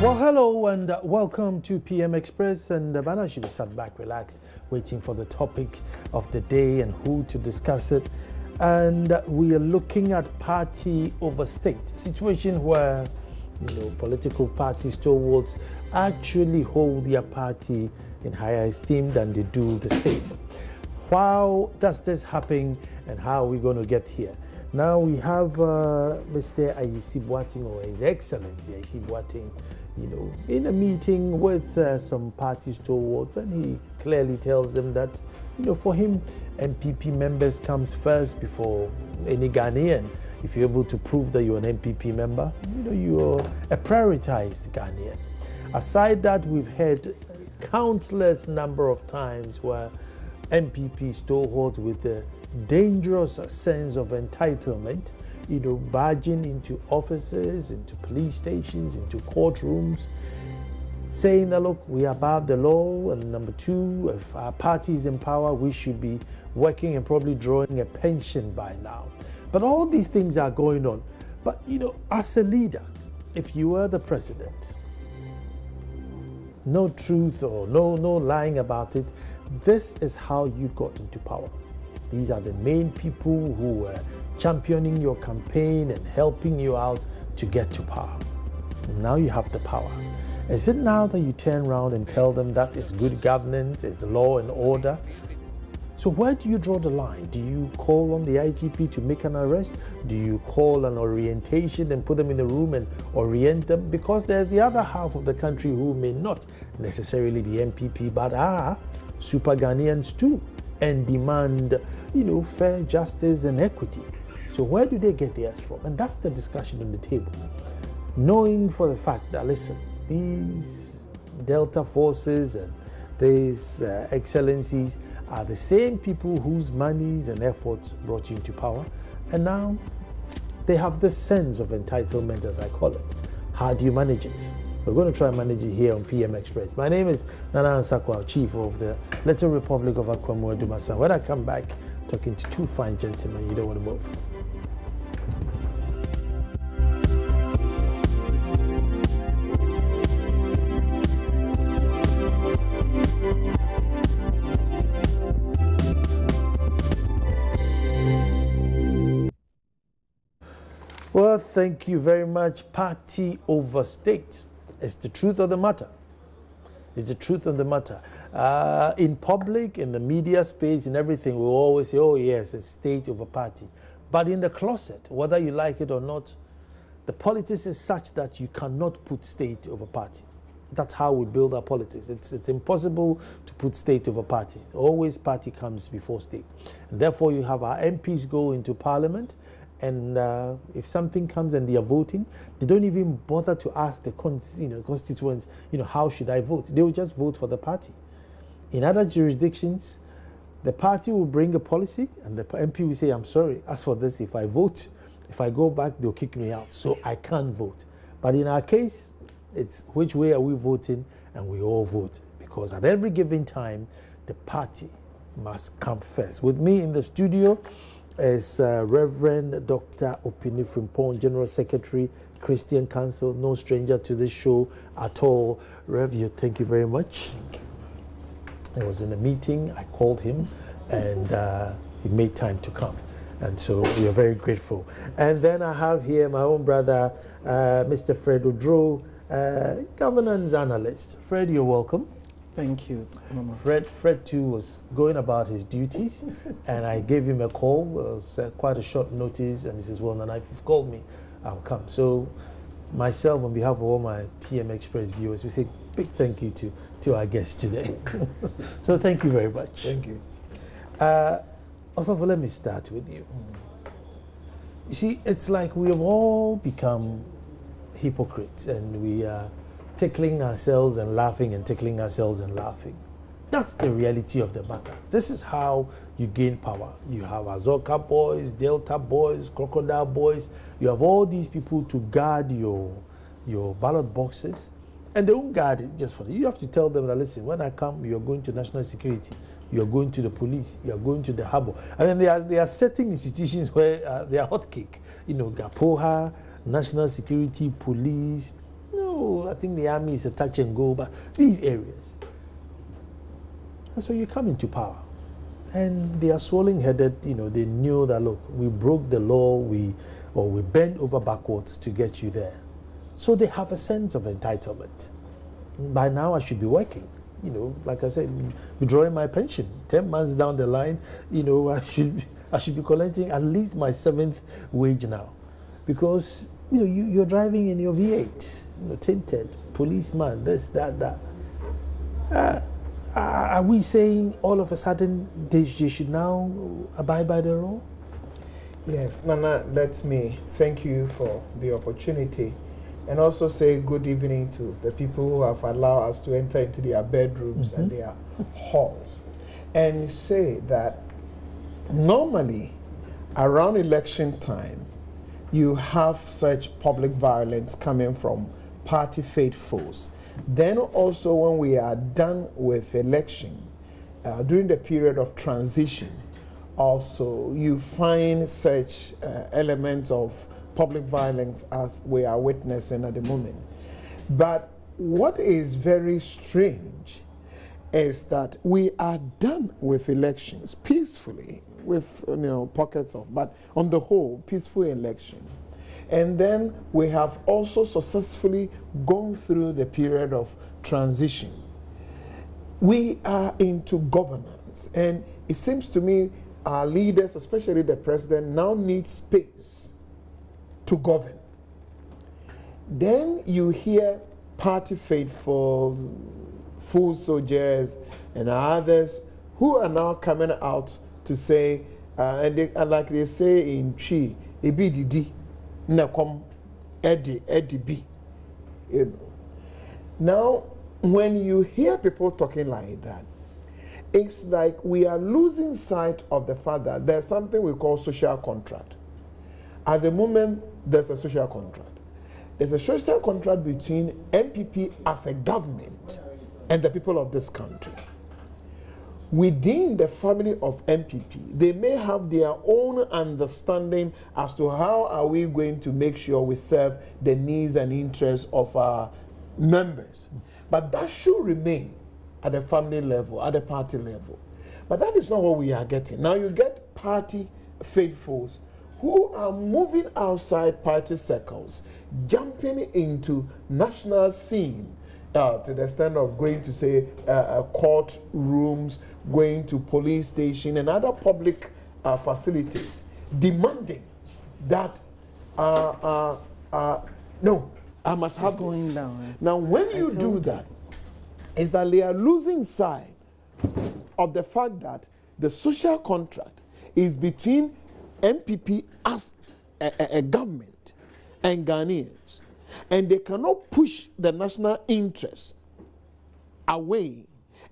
Well, hello and welcome to PM Express. And by now, should be sat back, relaxed, waiting for the topic of the day and who to discuss it. And we are looking at party over state, a situation where political parties towards actually hold their party in higher esteem than they do the state. How does this happen, and how are we going to get here? Now we have Mr. Ayisi Boateng, or His Excellency Ayisi Boateng, in a meeting with some parties towards, and he clearly tells them that, for him, MPP members comes first before any Ghanaian. If you're able to prove that you're an MPP member, you're a prioritized Ghanaian. Aside that, we've had countless number of times where MPP stalwarts with a dangerous sense of entitlement, barging into offices, into police stations, into courtrooms, saying that, look, we are above the law, and number two, if our party is in power, we should be working and probably drawing a pension by now. But all these things are going on. But, as a leader, if you were the president, no truth or no lying about it, this is how you got into power. These are the main people who were championing your campaign and helping you out to get to power. Now you have the power. Is it now that you turn around and tell them that it's good governance, it's law and order? So where do you draw the line? Do you call on the IGP to make an arrest? Do you call an orientation and put them in a room and orient them? Because there's the other half of the country who may not necessarily be MPP, but are super Ghanaians too, and demand, fair justice and equity. So where do they get theirs from? And that's the discussion on the table. Knowing for the fact that, listen, these Delta forces and these excellencies are the same people whose monies and efforts brought you into power, and now they have this sense of entitlement, as I call it. How do you manage it? We're going to try and manage it here on PM Express. My name is Nana Ansakwa, Chief of the Little Republic of Akwamu Dumasa. When I come back, talking to two fine gentlemen, you don't want to move. Well, thank you very much. Party over state. It's the truth of the matter. It's the truth of the matter. In public, in the media space, in everything, we always say, oh yes, it's state over party. But in the closet, whether you like it or not, the politics is such that you cannot put state over party. That's how we build our politics. It's impossible to put state over party. Always party comes before state. And therefore, you have our MPs go into parliament, and if something comes and they are voting, they don't even bother to ask the constituents, how should I vote? They will just vote for the party. In other jurisdictions, the party will bring a policy, and the MP will say, I'm sorry, as for this, if I vote, if I go back, they'll kick me out, so I can't vote. But in our case, it's which way are we voting, and we all vote. Because at every given time, the party must come first. With me in the studio is Reverend Dr. Opini Frimpong, General Secretary, Christian Council, no stranger to this show at all. Rev, thank you very much. Thank you. I was in a meeting, I called him, and he made time to come. And so we are very grateful. And then I have here my own brother, Mr. Fred Odro, governance analyst. Fred, you're welcome. Thank you, Mama. Fred too was going about his duties, and I gave him a call. It was quite a short notice, and he says, well, Nana, if you've called me, I'll come. So myself, on behalf of all my PM Express viewers, we say big thank you to our guest today. So thank you very much. Thank you. Also, let me start with you. You see, it's like we have all become hypocrites, and we are tickling ourselves and laughing and tickling ourselves and laughing. That's the reality of the matter. This is how you gain power. You have Azoka boys, Delta boys, Crocodile boys. You have all these people to guard your ballot boxes, and they won't guard it just for you. You have to tell them that, listen, when I come, you're going to national security, you're going to the police, you're going to the harbor. And then there are certain institutions where they are hot cake. Gapoha, national security, police. oh, I think the army is a touch and go, but these areas. And so you come into power. And they are swollen-headed, you know, they knew that, look, we broke the law, we bent over backwards to get you there. So they have a sense of entitlement. By now I should be working, you know, like I said, withdrawing my pension. 10 months down the line, you know, I should be collecting at least my 7th wage now. Because, you know, you're driving in your V8, you know, tinted, policeman, this, that. Are we saying all of a sudden they should now abide by the law? Yes, Nana, let me thank you for the opportunity and also say good evening to the people who have allowed us to enter into their bedrooms and their halls. And say that normally around election time, you have such public violence coming from party faithfuls. Then also when we are done with election, during the period of transition, also you find such elements of public violence as we are witnessing at the moment. But what is very strange is that we are done with elections peacefully, with pockets of, but on the whole, peaceful election. And then we have also successfully gone through the period of transition. We are into governance, and it seems to me our leaders, especially the president, now need space to govern. Then you hear party faithful, fool soldiers, and others who are now coming out to say, and like they say in Chi, ebididi. Eddie B. Now, when you hear people talking like that, it's like we are losing sight of the fact that there's something we call social contract. At the moment, there's a social contract. There's a social contract between MPP as a government and the people of this country. Within the family of MPP, they may have their own understanding as to how are we going to make sure we serve the needs and interests of our members. But that should remain at the family level, at the party level. But that is not what we are getting. Now you get party faithfuls who are moving outside party circles, jumping into national scene, to the extent of going to, say, court rooms, going to police station and other public facilities, demanding that, no, I must have going this. down. Now, when you do that, is that they are losing sight of the fact that the social contract is between MPP as a government and Ghanaians. And they cannot push the national interest away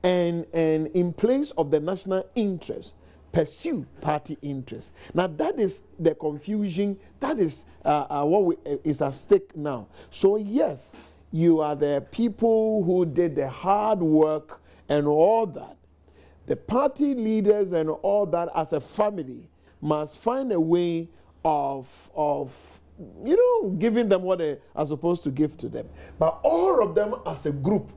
and in place of the national interest, pursue party interest. Now that is the confusion, that is what is at stake now. So yes, you are the people who did the hard work and all that. The party leaders and all that as a family must find a way of giving them what they are supposed to give to them. But all of them as a group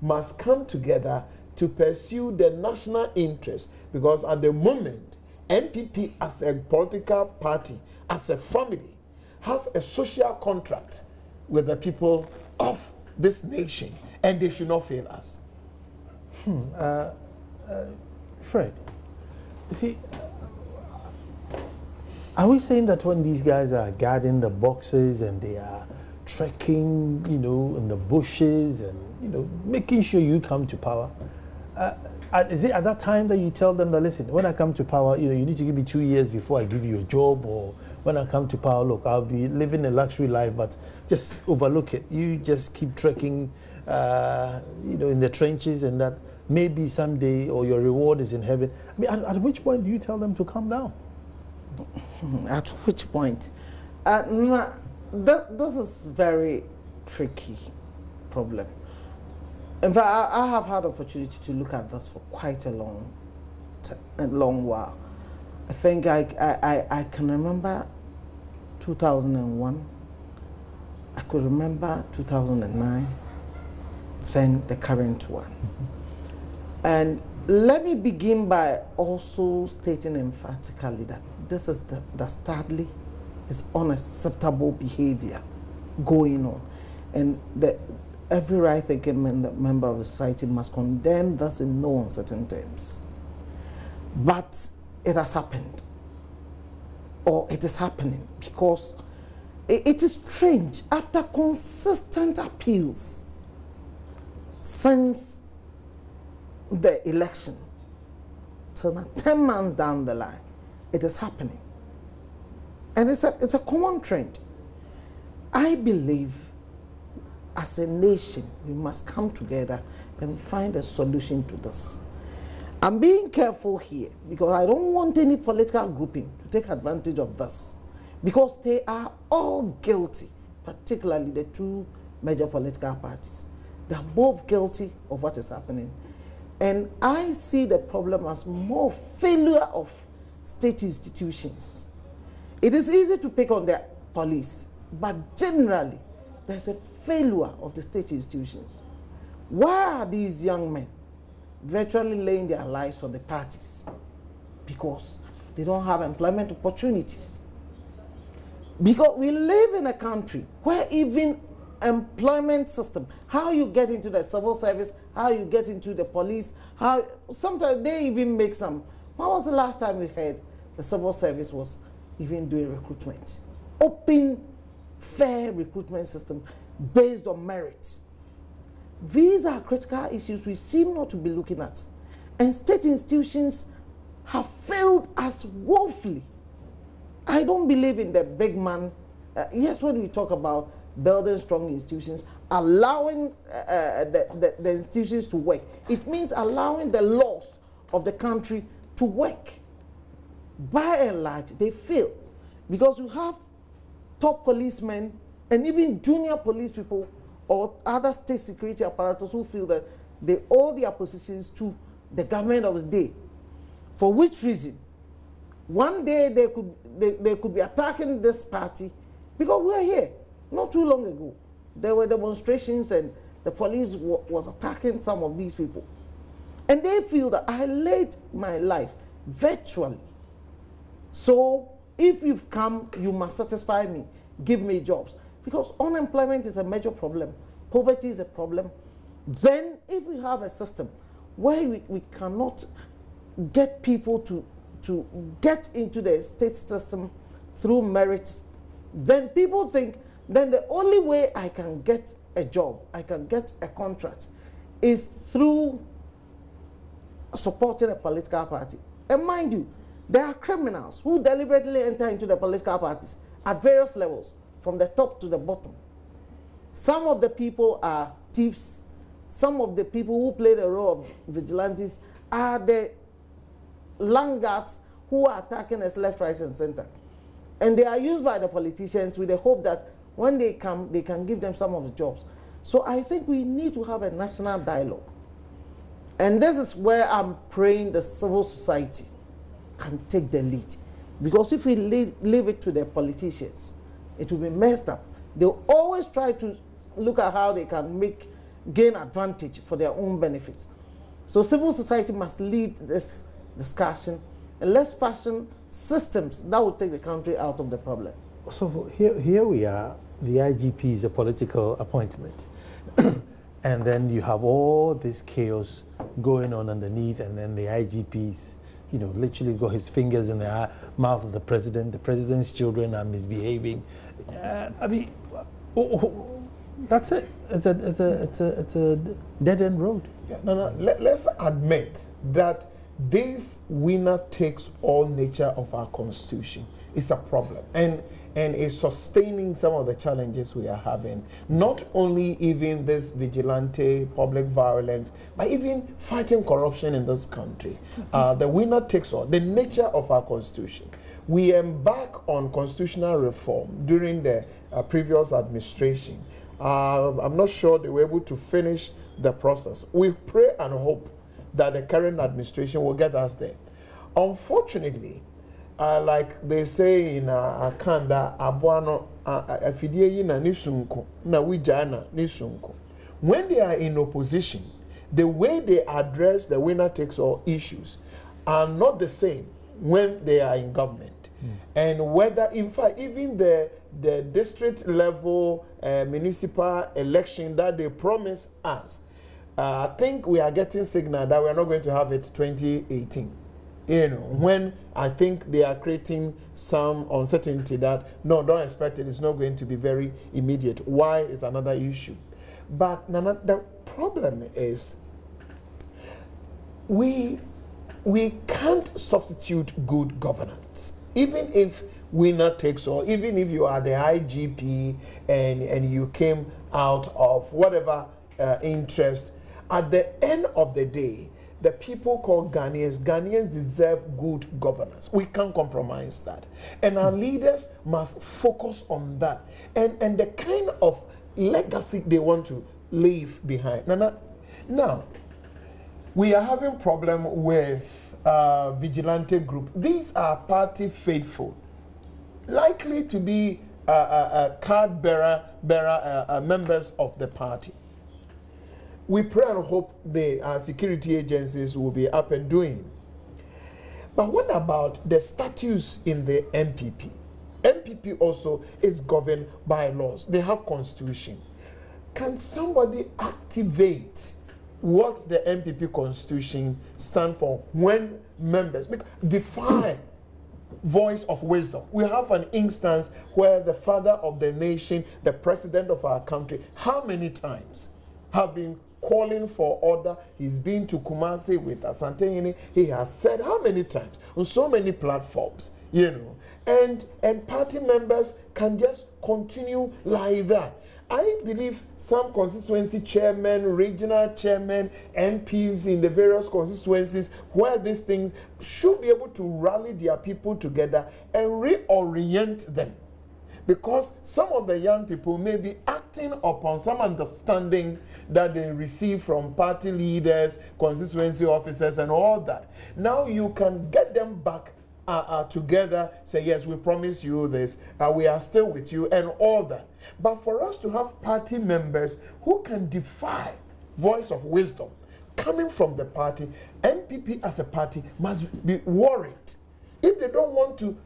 must come together to pursue the national interest, because at the moment, MPP as a political party, as a family, has a social contract with the people of this nation, and they should not fail us. Fred, you see, are we saying that when these guys are guarding the boxes and they are trekking, in the bushes and, making sure you come to power, is it at that time that you tell them that, listen, when I come to power, you need to give me 2 years before I give you a job, or when I come to power, look, I'll be living a luxury life, but just overlook it. You just keep trekking, in the trenches, and that maybe someday, or your reward is in heaven. I mean, at which point do you tell them to calm down? At which point? This is very tricky problem. In fact, I have had opportunity to look at this for quite a long while. I think I can remember 2001 I could remember 2009, then the current one. And let me begin by also stating emphatically that this is dastardly, is unacceptable behavior going on. And every right-thinking member of the society must condemn this in no uncertain terms. But it has happened, or it is happening, because it is strange, after consistent appeals since the election, till now 10 months down the line, it is happening. And it's a common trend. I believe as a nation, we must come together and find a solution to this. I'm being careful here because I don't want any political grouping to take advantage of this, because they are all guilty, particularly the two major political parties. They are both guilty of what is happening. And I see the problem as more failure of state institutions. It is easy to pick on the police, but generally, there's a failure of the state institutions. Why are these young men virtually laying their lives for the parties? Because they don't have employment opportunities. Because we live in a country where even employment system, how you get into the civil service, how you get into the police, how sometimes they even make some. When was the last time we heard the civil service was even doing recruitment? Open, fair recruitment system based on merit. These are critical issues we seem not to be looking at. And state institutions have failed us woefully. I don't believe in the big man. Yes, when we talk about building strong institutions, allowing the institutions to work, it means allowing the laws of the country to work. By and large, they fail. Because you have top policemen and even junior police people or other state security apparatus who feel that they owe their positions to the government of the day. For which reason, one day they could be attacking this party, because we're here. Not too long ago, there were demonstrations and the police was attacking some of these people. And they feel that I laid my life virtually. So if you've come, you must satisfy me, give me jobs. Because unemployment is a major problem, poverty is a problem. Then if we have a system where we cannot get people to get into the state system through merit, then people think, then the only way I can get a job, I can get a contract, is through supporting a political party. And mind you, there are criminals who deliberately enter into the political parties at various levels, from the top to the bottom. Some of the people are thieves. Some of the people who play the role of vigilantes are the laggards who are attacking us left, right, and center. And they are used by the politicians with the hope that when they come, they can give them some of the jobs. So I think we need to have a national dialogue. And this is where I'm praying the civil society can take the lead. Because if we leave it to the politicians, it will be messed up. They'll always try to look at how they can gain advantage for their own benefits. So civil society must lead this discussion, and let's fashion systems that will take the country out of the problem. So here we are, the IGP is a political appointment. And then you have all this chaos going on underneath, and then the IGP's, literally got his fingers in the mouth of the president's children are misbehaving. I mean, that's it. It's a dead-end road. Yeah, let's admit that this winner-takes-all nature of our constitution is a problem, and is sustaining some of the challenges we are having. Not only even this vigilante public violence, but even fighting corruption in this country. The winner-takes-all, the nature of our constitution. We embark on constitutional reform during the previous administration. I'm not sure they were able to finish the process. We pray and hope that the current administration will get us there. Unfortunately, like they say in Akanda, Abuano, Afidie na Nisunko, na Wijana Nisunko. When they are in opposition, the way they address the winner takes all issues are not the same when they are in government. And whether, in fact, even the district level municipal election that they promise us, I think we are getting signal that we are not going to have it 2018. You know, when I think they are creating some uncertainty that, no, don't expect it, it's not going to be very immediate. Why is another issue. But Nana, the problem is we can't substitute good governance. Even if winner takes all, even if you are the IGP and you came out of whatever interest, at the end of the day, the people called Ghanaians deserve good governance. We can't compromise that. And our leaders must focus on that. And the kind of legacy they want to leave behind. Now, we are having problem with vigilante group. These are party faithful, likely to be card bearer members of the party. We pray and hope the security agencies will be up and doing. But what about the statutes in the MPP? MPP also is governed by laws. They have constitution. Can somebody activate what the MPP constitution stands for when members define voice of wisdom? We have an instance where the father of the nation, the president of our country, how many times have been calling for order? He's been to Kumasi with Asante. He has said how many times on so many platforms, you know, and party members can just continue like that. I believe some constituency chairmen, regional chairmen, MPs in the various constituencies where these things should be able to rally their people together and reorient them. Because some of the young people may be acting upon some understanding that they receive from party leaders, constituency officers, and all that. Now you can get them back together, say, yes, we promise you this, we are still with you, and all that. But for us to have party members who can defy voice of wisdom coming from the party, NPP as a party must be worried. If they don't want to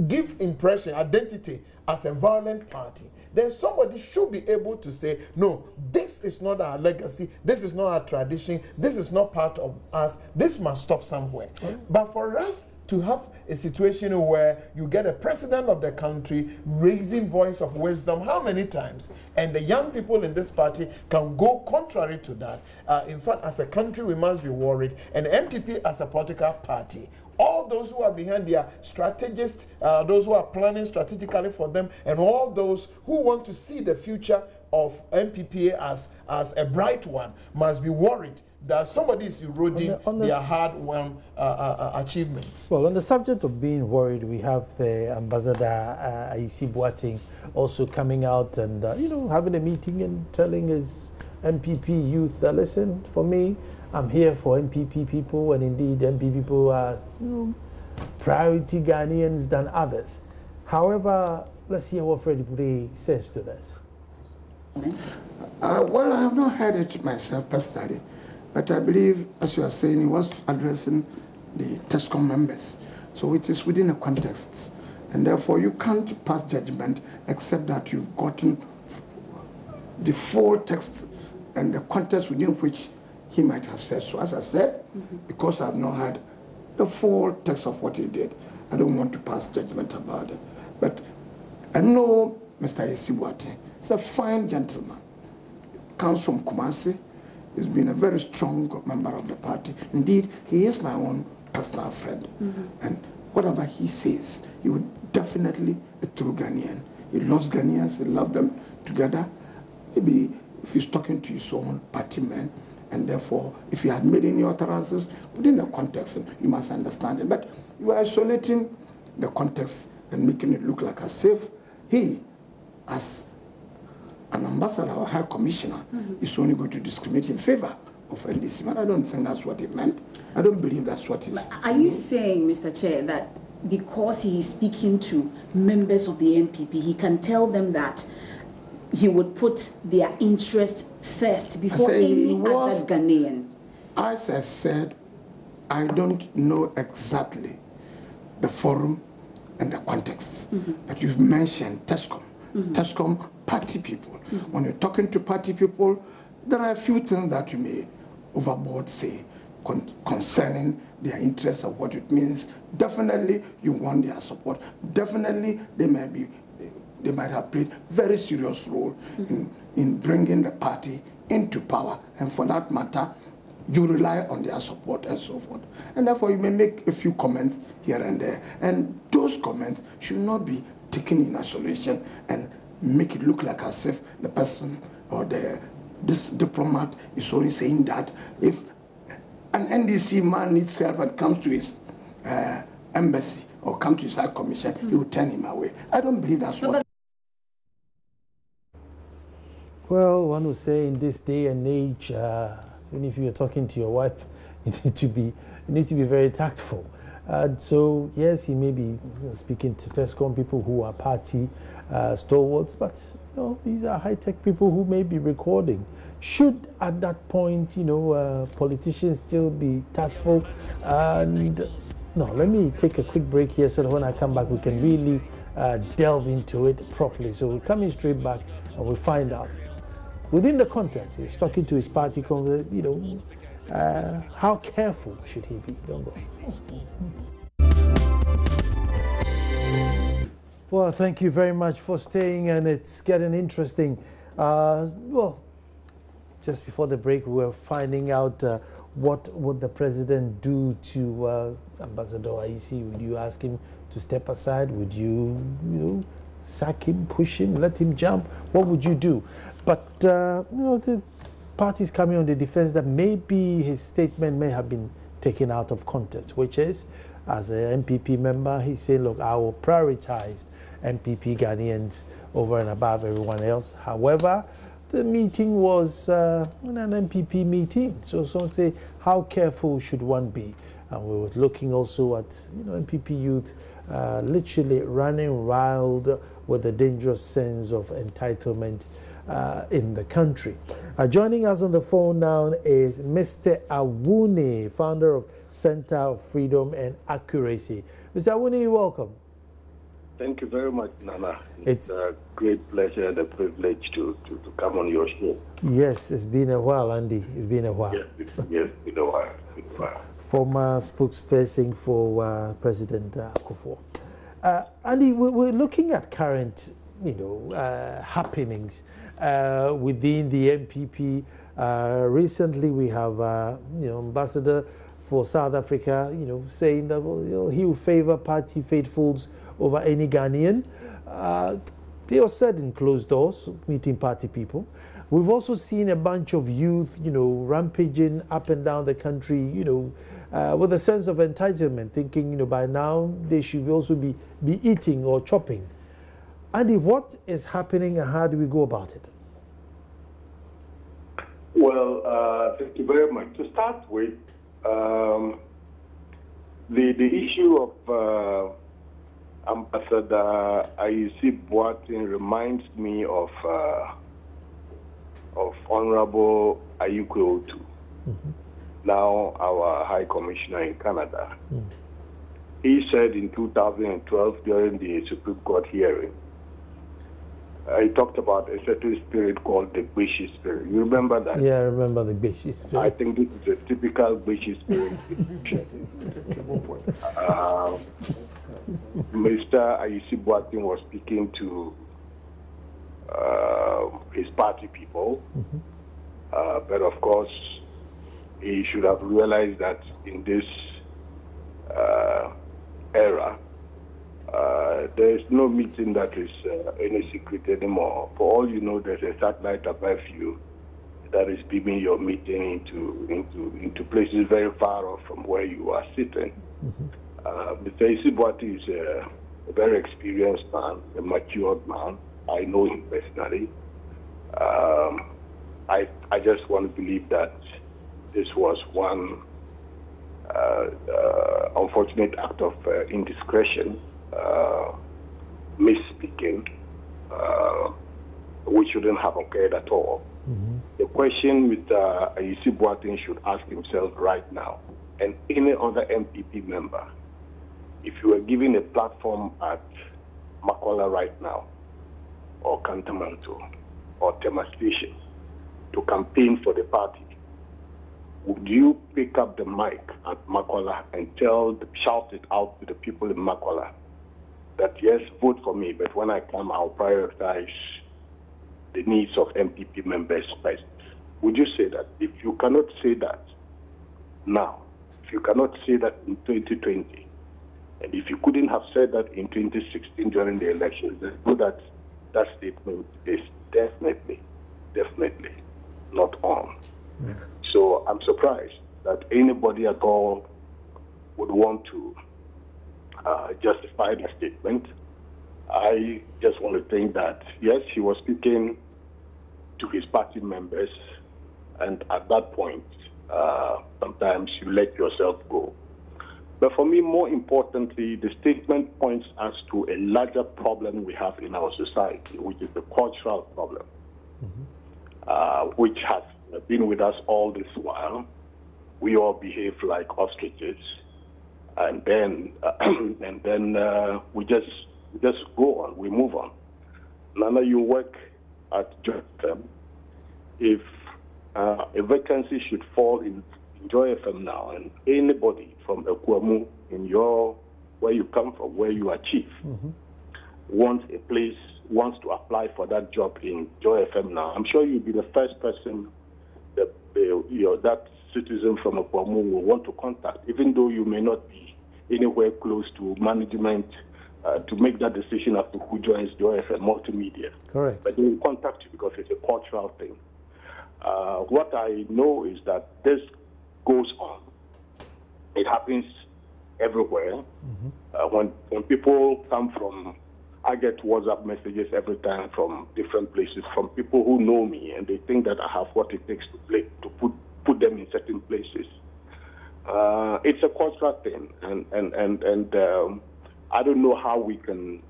give impression, identity as a violent party, then somebody should be able to say, no, this is not our legacy, this is not our tradition, this is not part of us, this must stop somewhere. But for us to have a situation where you get a president of the country raising voice of wisdom, how many times? And the young people in this party can go contrary to that. In fact, as a country, we must be worried. And MPP as a political party, all those who are behind their strategists, those who are planning strategically for them, and all those who want to see the future of MPP as a bright one must be worried that somebody is eroding their hard-won achievements. Well, on the subject of being worried, we have the Ambassador Ayisi Boateng also coming out and you know, having a meeting and telling his MPP youth, listen, for me, I'm here for MPP people, and indeed MPP people are, you know, priority Ghanaians than others. However, let's hear what Freddie Poulet says to this. Well, I have not heard it myself personally, but I believe, as you are saying, he was addressing the TESCOM members. So it is within a context, and therefore you can't pass judgment except that you've gotten the full text and the context within which he might have said so. As I said, because I have not had the full text of what he did, I don't want to pass judgment about it. But I know Mr. Ayisi Boateng is a fine gentleman. Comes from Kumasi. He's been a very strong member of the party. Indeed, he is my own personal friend. And whatever he says, he would definitely be a true Ghanaian. He loves Ghanaians, he loves them together. Maybe if he's talking to his own party men, and therefore, if he had made any utterances within the context, you must understand it. But you are isolating the context and making it look like as if he, as an ambassador or high commissioner, is only going to discriminate in favor of NDC. But I don't think that's what he meant. I don't believe that's what he's... But are you saying, Mr. Chair, that because he is speaking to members of the NPP, he can tell them that he would put their interest first before any other Ghanaian. As I said, I don't know exactly the forum and the context, but you've mentioned TESCOM. TESCOM, party people. When you're talking to party people, there are a few things that you may overboard say concerning their interests of what it means. Definitely you want their support. Definitely they might have played very serious role in bringing the party into power, and for that matter you rely on their support and so forth. And therefore you may make a few comments here and there, and those comments should not be taken in isolation and make it look like as if the person or this diplomat is only saying that if an NDC man needs help and comes to his embassy or comes to his high commission, he will turn him away. I don't believe that's what. Well, one would say in this day and age, even if you're talking to your wife, you need to be very tactful. So yes, he may be speaking to TESCOM people who are party stalwarts, but these are high-tech people who may be recording. Should at that point, politicians still be tactful? And no, let me take a quick break here so that when I come back we can really delve into it properly. So we're coming straight back and we'll find out. Within the context, he's talking to his party, how careful should he be? Don't go. Well, thank you very much for staying, and it's getting interesting. Well, just before the break, we were finding out what would the president do to Ambassador Ayisi. Would you ask him to step aside? Would you, sack him, push him, let him jump? What would you do? But, the party's coming on the defense that maybe his statement may have been taken out of context, which is, as an MPP member, he said, look, I will prioritize MPP Ghanaians over and above everyone else. However, the meeting was an MPP meeting. So some say, how careful should one be? And we were looking also at, MPP youth literally running wild with a dangerous sense of entitlement in the country. Joining us on the phone now is Mr. Awuni, founder of Center of Freedom and Accuracy. Mr. Awuni, welcome. Thank you very much, Nana. It's a great pleasure and a privilege to come on your show. Yes, it's been a while, Andy. It's been a while. Yes, it's been a while. Former spokesperson for President Akufo. Andy, we're looking at current, happenings within the MPP. Recently, we have, Ambassador for South Africa, saying that he will favor party faithfuls over any Ghanaian. They are said in closed doors, meeting party people. We've also seen a bunch of youth, rampaging up and down the country, with a sense of entitlement, thinking, by now they should also be eating or chopping. Andy, what is happening and how do we go about it? Well, thank you very much. To start with, the issue of Ambassador Ayisi Boateng reminds me of Honorable Ayiko Otu, now our High Commissioner in Canada. He said in 2012 during the Supreme Court hearing, he talked about a certain spirit called the Bishi spirit. You remember that? Yeah, I remember the Bishi spirit. I think this is a typical Bishi spirit. Mr. Ayisi Boateng was speaking to his party people, but of course he should have realized that in this era, there is no meeting that is any secret anymore. For all you know, there's a satellite above you that is beaming your meeting into places very far off from where you are sitting. Mr. Ayisi Boateng is a very experienced man, a matured man. I know him personally. I just want to believe that this was one unfortunate act of indiscretion, misspeaking, which shouldn't have occurred at all. The question with Ayisi Boateng should ask himself right now, and any other MPP member, if you were given a platform at Makola right now, or Kantamanto, or Tema Station, to campaign for the party, would you pick up the mic at Makola and shout it out to the people in Makola that yes, vote for me, but when I come, I'll prioritize the needs of MPP members first? Would you say that? If you cannot say that now, if you cannot say that in 2020, and if you couldn't have said that in 2016 during the elections, then know that that statement is definitely not on. So I'm surprised that anybody at all would want to justify the statement. I just want to think that, yes, he was speaking to his party members, and at that point, sometimes you let yourself go. But for me, more importantly, the statement points us to a larger problem we have in our society, which is the cultural problem, which has been with us all this while. We all behave like ostriches, and then we just go on. We move on. Nana, you work at Joy FM. If a vacancy should fall in Joy FM now, and anybody from Ekwamu where you come from, where you are chief, wants to apply for that job in Joy FM now, I'm sure you'll be the first person that that citizen from Ekwamu will want to contact, even though you may not be anywhere close to management to make that decision as to who joins Joy FM Multimedia. Correct. But they will contact you because it's a cultural thing. What I know is that this goes on. It happens everywhere. When people come from, I get WhatsApp messages every time from different places, from people who know me, and they think that I have what it takes to put them in certain places. It's a cultural thing, and I don't know how we can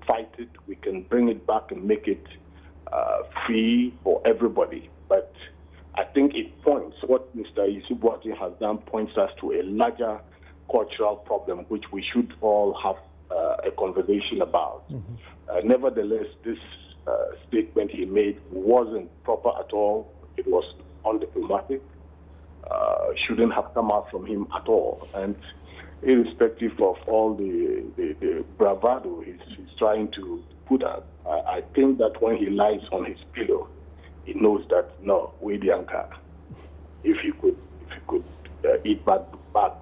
fight it. We can bring it back and make it free for everybody. But I think it points, what Mr. Ayisi Boateng has done points us to a larger cultural problem, which we should all have a conversation about. Nevertheless, this statement he made wasn't proper at all. It was undiplomatic. Shouldn't have come out from him at all. And irrespective of all the bravado he's trying to put out, I think that when he lies on his pillow, he knows that, no, Wedianka, if he could eat back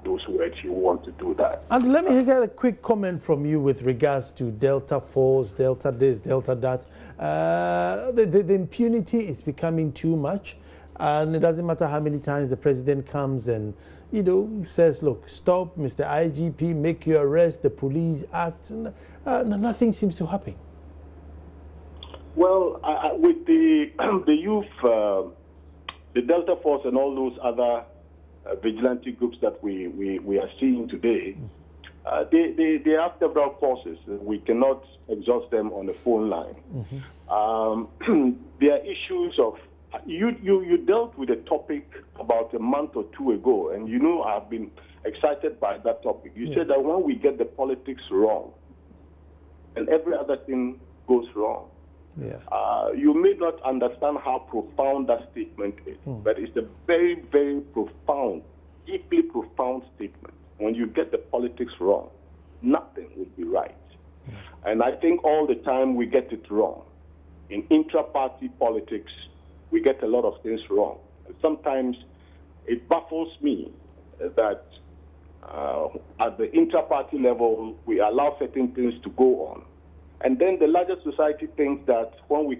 those words, he want to do that. And let me get a quick comment from you with regards to Delta Force, Delta this, Delta that. The impunity is becoming too much, and it doesn't matter how many times the president comes and says, look, stop, Mr. IGP, make your arrest, the police act, nothing seems to happen. Well, with the youth, the Delta Force and all those other vigilante groups that we are seeing today, they have several forces. We cannot exhaust them on the phone line. There are issues of, you dealt with a topic about a month or two ago, and I've been excited by that topic. You said that when we get the politics wrong, and every other thing goes wrong. You may not understand how profound that statement is, but it's a very, very profound, deeply profound statement. When you get the politics wrong, nothing will be right. And I think all the time we get it wrong. In intra-party politics, we get a lot of things wrong. And sometimes it baffles me that at the intra-party level, we allow certain things to go on. And then the larger society thinks that when we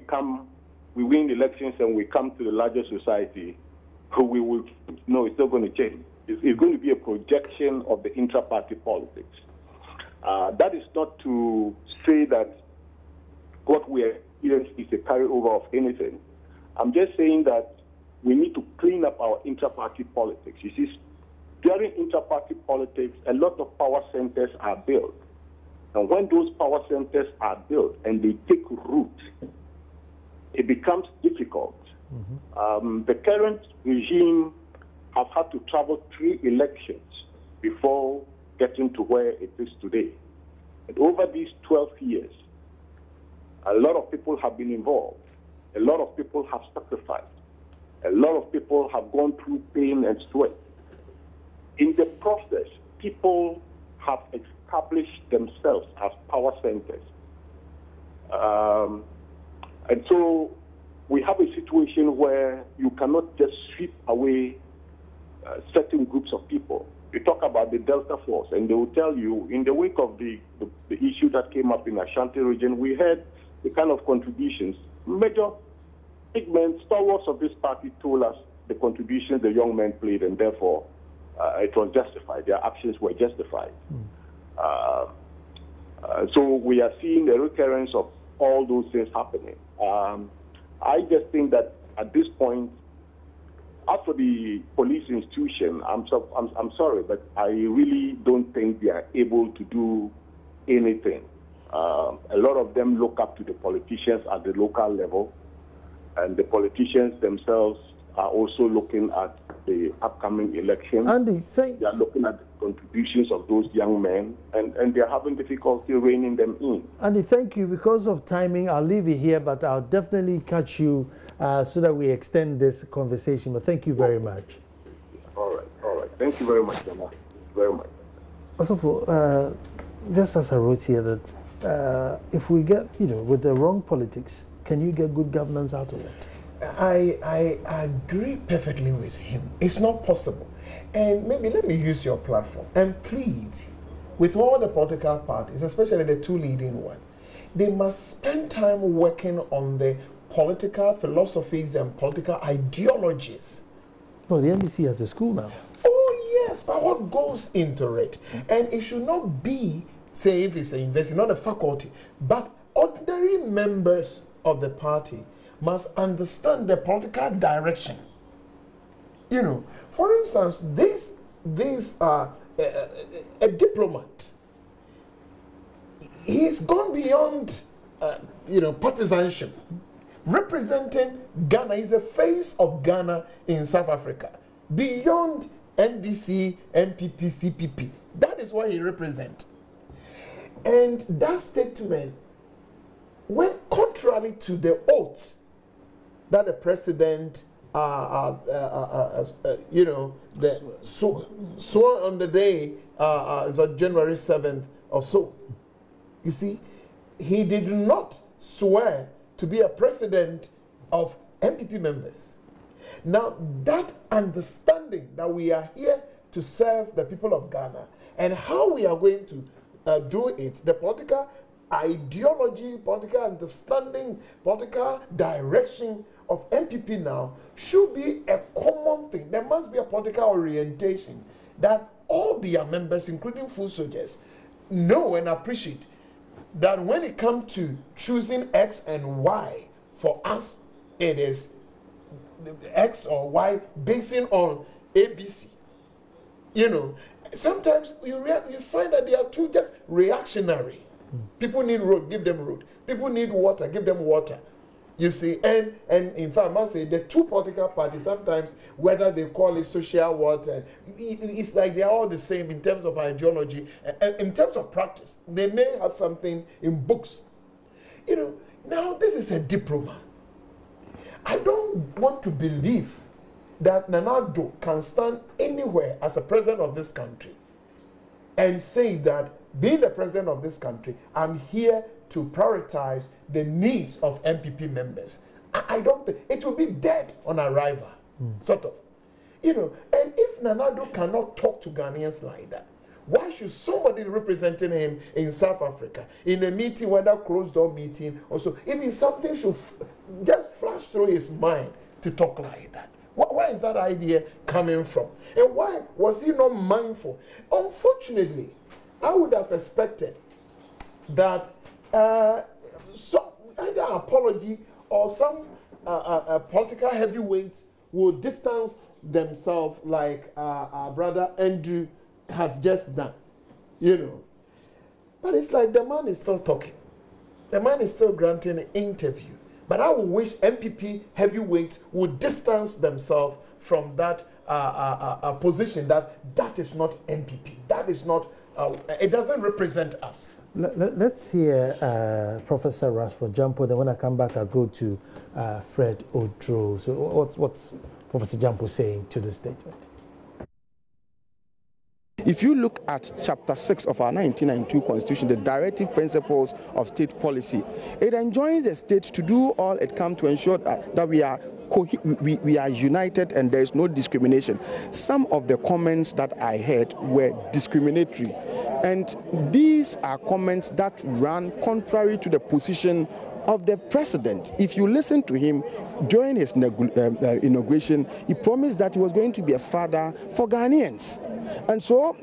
win elections and we come to the larger society, we will, no, it's not going to change. It's going to be a projection of the intra-party politics. That is not to say that what we experience is a carryover of anything. I'm just saying that we need to clean up our intra-party politics. You see, during inter-party politics, a lot of power centers are built. And when those power centers are built and they take root, it becomes difficult. The current regime have had to travel 3 elections before getting to where it is today. And over these 12 years, a lot of people have been involved. A lot of people have sacrificed. A lot of people have gone through pain and sweat. In the process, people have established themselves as power centers. And so we have a situation where you cannot just sweep away certain groups of people. You talk about the Delta Force, and they will tell you, in the wake of the issue that came up in Ashanti region, we had the kind of contributions. Major big men, stalwarts of this party told us the contributions the young men played, and therefore it was justified. Their actions were justified. So we are seeing the recurrence of all those things happening. I just think that at this point, as for the police institution, I'm sorry, but I really don't think they are able to do anything. A lot of them look up to the politicians at the local level, and the politicians themselves are also looking at the upcoming election. Andy, they are looking at the contributions of those young men, and they are having difficulty reining them in. Andy, thank you. Because of timing, I'll leave it here, but I'll definitely catch you so that we extend this conversation. But thank you very much. All right. Thank you very much, Emma. Very much. Also, just as I wrote here, that if we get, with the wrong politics, can you get good governance out of it? I agree perfectly with him. It's not possible. And maybe let me use your platform and plead with all the political parties, especially the 2 leading ones. They must spend time working on the political philosophies and political ideologies. No, the NDC has a school now. Oh, yes, but what goes into it? And it should not be, say, if it's a university, not a faculty, but ordinary members of the party must understand the political direction. For instance, this a diplomat. He's gone beyond, partisanship. Representing Ghana, he's the face of Ghana in South Africa. Beyond NDC, NPP, CPP. That is what he represents. And that statement went contrary to the oath that the president, swore on the day, January 7th or so. You see, he did not swear to be a president of MPP members. Now, that understanding that we are here to serve the people of Ghana and how we are going to do it, the political ideology, political understanding, political direction of MPP now should be a common thing. There must be a political orientation that all their members, including full soldiers, know and appreciate that when it comes to choosing X and Y, for us, it is X or Y basing on ABC. Sometimes you find that they are too just reactionary. People need road, give them road. People need water, give them water. You see, and in fact, I must say, the 2 political parties, sometimes, whether they call it social water, it's like they're all the same in terms of ideology. In terms of practice, they may have something in books. Now this is a diplomat. I don't want to believe that Nana Addo can stand anywhere as a president of this country and say that, being the president of this country, I'm here to prioritize the needs of MPP members. I don't think it will be dead on arrival, sort of. And if Nana Addo cannot talk to Ghanaians like that, why should somebody representing him in South Africa, in a meeting, whether closed door meeting, or so, even something should just flash through his mind to talk like that? Where is that idea coming from? And why was he not mindful? Unfortunately, I would have expected that some either apology or some political heavyweight will distance themselves like our brother Andrew has just done, you know. But it's like the man is still talking. The man is still granting an interview. But I would wish MPP heavyweights would distance themselves from that position that is not MPP. That is not, it doesn't represent us. Let's hear Professor Rashford Jampo. Then when I come back, I'll go to Fred Odro. So what's Professor Jampo saying to the statement? If you look at Chapter 6 of our 1992 Constitution, the directive principles of state policy, it enjoins the state to do all it can to ensure that we are united and there is no discrimination. Some of the comments that I heard were discriminatory, and these are comments that ran contrary to the position of the president. If you listen to him during his inauguration, he promised that he was going to be a father for Ghanaians. And so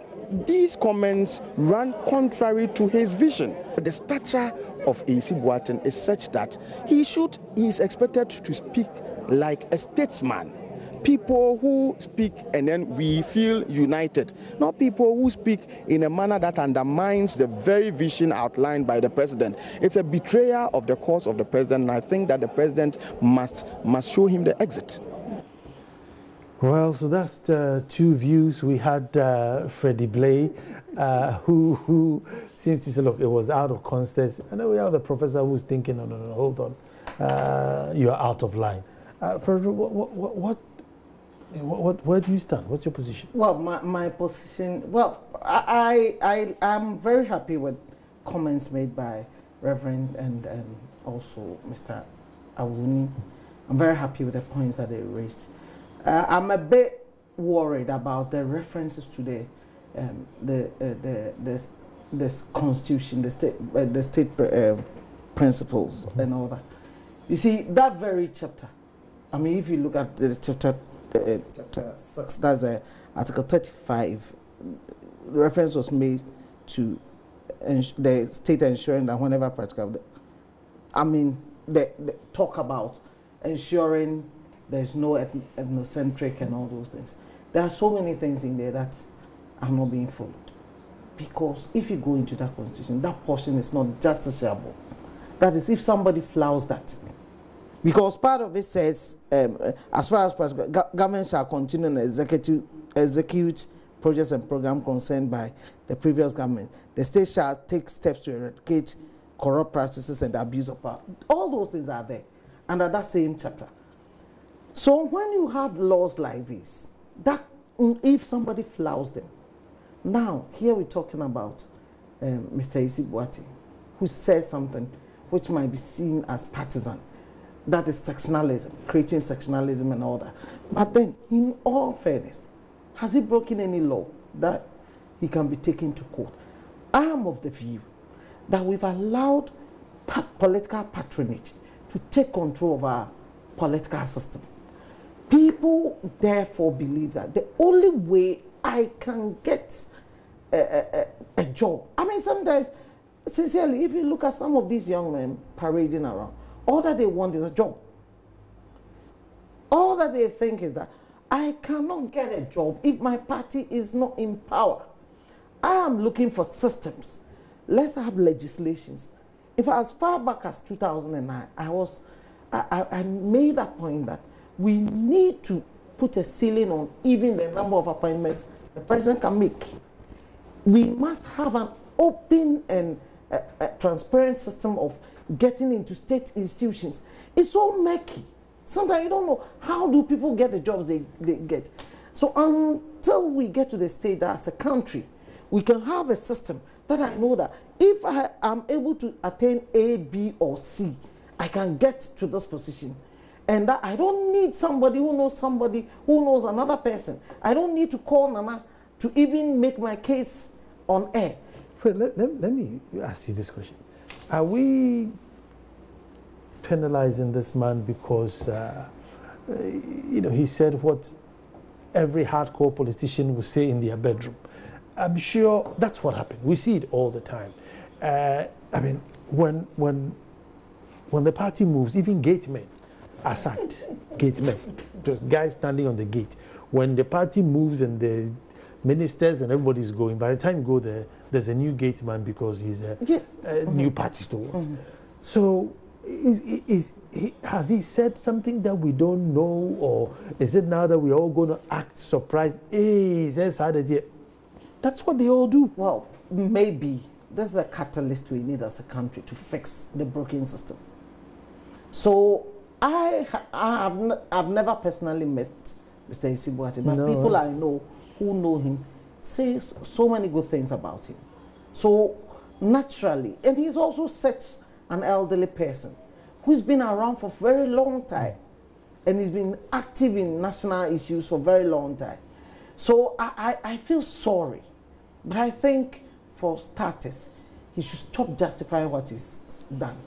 these comments ran contrary to his vision. The stature of Ayisi Boateng is such that he is expected to speak like a statesman. People who speak and then we feel united, not people who speak in a manner that undermines the very vision outlined by the president. It's a betrayal of the cause of the president, and I think that the president must show him the exit. Well, so that's the two views. We had Freddie Blay, who seems to say, look, it was out of context. And then we have the professor who's thinking, no, hold on, you're out of line. Fred, where do you stand? What's your position? Well, my position, well, I'm very happy with comments made by Reverend and also Mr. Awuni. I'm very happy with the points that they raised. I'm a bit worried about the references to the Constitution, the state principles and all that. You see, that very chapter, I mean, if you look at the chapter 6, that's Article 35, the reference was made to the state ensuring that whenever practicable, I mean, they talk about ensuring there's no ethnocentric and all those things. There are so many things in there that are not being followed. Because if you go into that constitution, that portion is not justiciable. That is, if somebody flouts that. Because part of it says, as far as government shall continue and execute projects and programs concerned by the previous government, the state shall take steps to eradicate corrupt practices and abuse of power. All those things are there under that same chapter. So when you have laws like this, that if somebody flouts them, now here we're talking about Mr. Ayisi Boateng, who said something which might be seen as partisan. That is sectionalism, creating sectionalism and all that. But then, in all fairness, has he broken any law that he can be taken to court? I am of the view that we've allowed political patronage to take control of our political system. People therefore believe that the only way I can get a job, I mean, sometimes, sincerely, if you look at some of these young men parading around, all that they want is a job. All that they think is that I cannot get a job if my party is not in power. I am looking for systems. Let's have legislations. If as far back as 2009, I made a point that we need to put a ceiling on even the number of appointments the president can make. We must have an open and transparent system of getting into state institutions. It's so murky. Sometimes you don't know how do people get the jobs they get. So until we get to the state that as a country, we can have a system that I know that if I am able to attain A, B, or C, I can get to this position. And that I don't need somebody who knows another person. I don't need to call Nana to even make my case on air. Fred, let me ask you this question. Are we penalizing this man because, he said what every hardcore politician would say in their bedroom? I'm sure that's what happened. We see it all the time. I mean, when the party moves, even gate men are sacked. Gate men. guy standing on the gate. When the party moves and the ministers and everybody's going, by the time you go there, there's a new gate man because he's a new party towards. So has he said something that we don't know, or is it now that we're all going to act surprised? Hey, he says, that's what they all do. Well, maybe there's a catalyst we need as a country to fix the broken system. So I've never personally met Mr. Ayisi Boateng, but people I know who know him say so many good things about him. So naturally, and he's also such an elderly person who's been around for a very long time, and he's been active in national issues for a very long time. So I feel sorry, but I think for starters, he should stop justifying what he's done.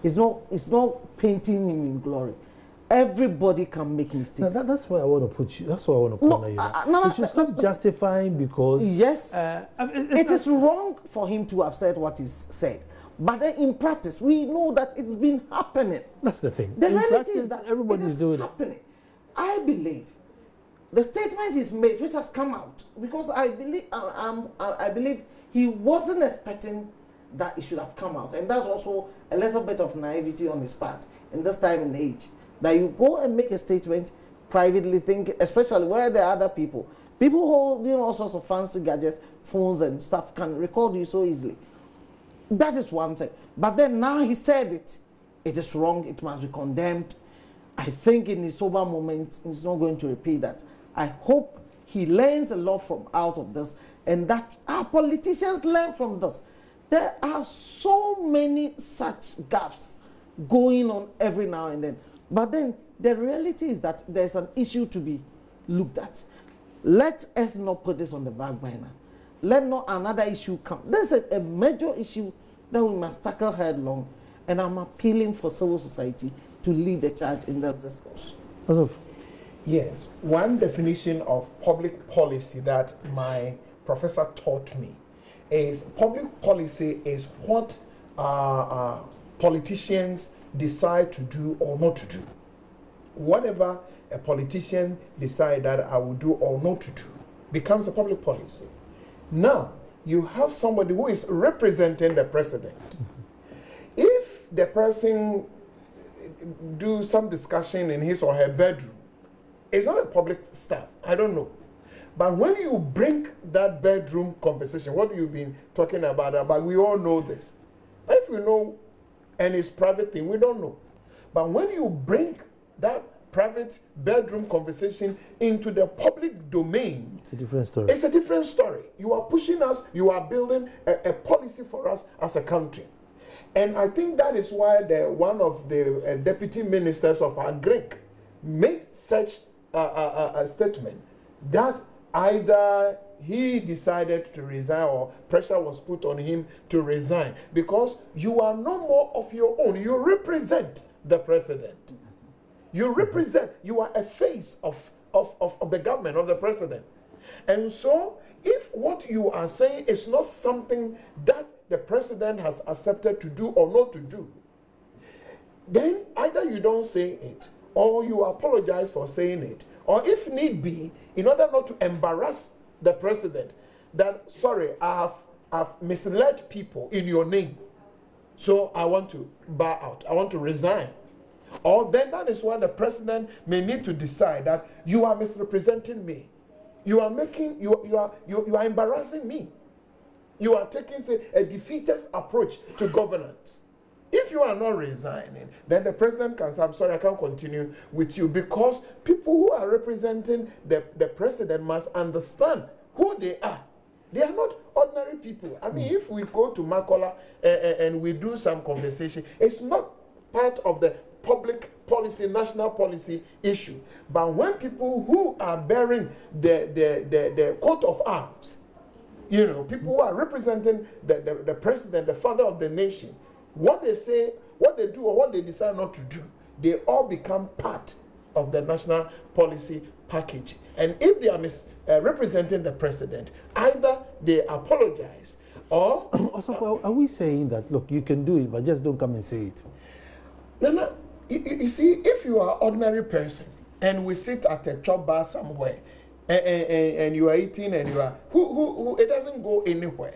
It's not painting him in glory. Everybody can make mistakes. No, that's why I want to put you. That's why I want to corner you. You should stop justifying because yes, it is wrong for him to have said what he's said. But then in practice, we know that it's been happening. That's the thing. The reality is that everybody's doing happening. I believe the statement is made, which has come out, because I believe he wasn't expecting that it should have come out, and that's also a little bit of naivety on his part in this time and age. That you go and make a statement privately, think, especially where there are other people holding all sorts of fancy gadgets, phones and stuff can record you so easily. That is one thing. But then now he said it. It is wrong. It must be condemned. I think in his sober moment, he's not going to repeat that. I hope he learns a lot from out of this, and that our politicians learn from this. There are so many such gaffes going on every now and then. But then the reality is that there's an issue to be looked at. Let us not put this on the back burner. Let not another issue come. There's a major issue that we must tackle headlong, and I'm appealing for civil society to lead the charge in this discourse. Yes, one definition of public policy that my professor taught me is public policy is what politicians decide to do or not to do. Whatever a politician decides that I will do or not to do becomes a public policy. Now, you have somebody who is representing the president. If the person do some discussion in his or her bedroom, it's not a public stuff. I don't know. But when you bring that bedroom conversation, what you've been talking about, we all know this. If we know, and it's private thing, we don't know. But when you bring that private bedroom conversation into the public domain, it's a different story. It's a different story. You are pushing us, you are building a policy for us as a country. And I think that is why one of the deputy ministers of our Greek made such a statement that either he decided to resign or pressure was put on him to resign, because you are no more of your own. You represent the president. You represent, you are a face of the government, of the president. And so, if what you are saying is not something that the president has accepted to do or not to do, then either you don't say it, or you apologize for saying it, or if need be, in order not to embarrass the president, that, sorry, I've misled people in your name, so I want to bow out, I want to resign. Or then that is why the president may need to decide that you are misrepresenting me. You are making, you are embarrassing me. You are taking, say, a defeatist approach to governance. If you are not resigning, then the president can say, I'm sorry, I can't continue with you, because people who are representing the president must understand who they are. They are not ordinary people. I mean, if we go to Makola and we do some conversation, it's not part of the public policy, national policy issue. But when people who are bearing the coat of arms, you know, people who are representing the president, the father of the nation, what they say, what they do, or what they decide not to do, they all become part of the national policy package. And if they are representing the president, either they apologize or... Also, are we saying that, look, you can do it, but just don't come and say it? No. You see, if you are an ordinary person and we sit at a chop bar somewhere, and you are eating, and you are who it doesn't go anywhere.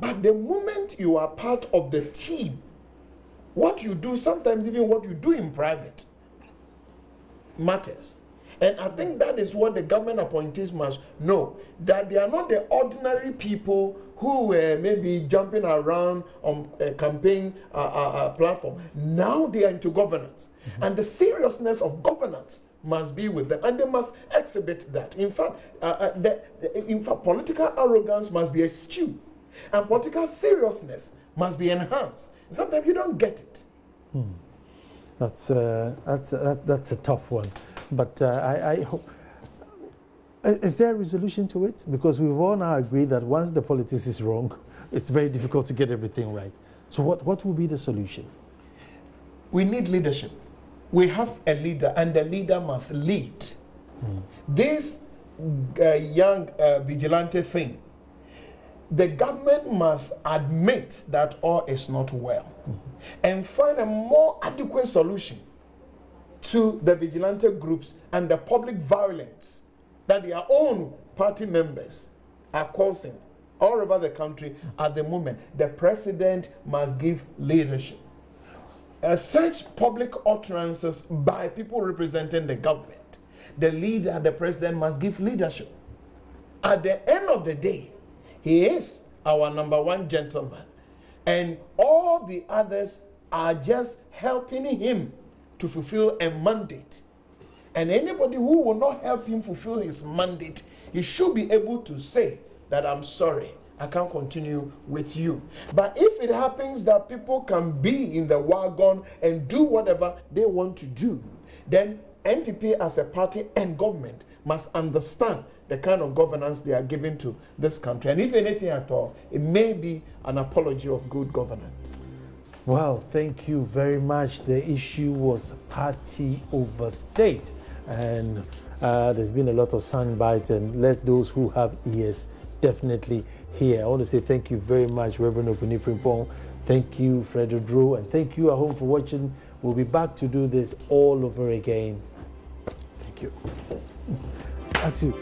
But the moment you are part of the team, what you do, sometimes even what you do in private, matters. And I think that is what the government appointees must know, that they are not the ordinary people who were maybe jumping around on a campaign platform. Now they are into governance. And the seriousness of governance must be with them, and they must exhibit that. In fact, political arrogance must be eschewed, and political seriousness must be enhanced. Sometimes you don't get it. That's a tough one, but I hope. Is there a resolution to it? Because we've all now agreed that once the politics is wrong, it's very difficult to get everything right. So what will be the solution? We need leadership. We have a leader, and the leader must lead. This young vigilante thing, the government must admit that all is not well and find a more adequate solution to the vigilante groups and the public violence that their own party members are causing all over the country at the moment. The president must give leadership. Such public utterances by people representing the government, the leader, the president, must give leadership. At the end of the day, he is our #1 gentleman, and all the others are just helping him to fulfill a mandate. And anybody who will not help him fulfill his mandate, he should be able to say that, I'm sorry, I can't continue with you. But if it happens that people can be in the wagon and do whatever they want to do, then NPP as a party and government must understand the kind of governance they are giving to this country. And if anything at all, it may be an apology of good governance. Well, thank you very much. The issue was party over state. And there's been a lot of sound bites, and let those who have ears definitely hear. I want to say thank you very much, Reverend Opuni Frimpong. Thank you, Fred Drew, and thank you at home for watching. We'll be back to do this all over again. Thank you. That's you.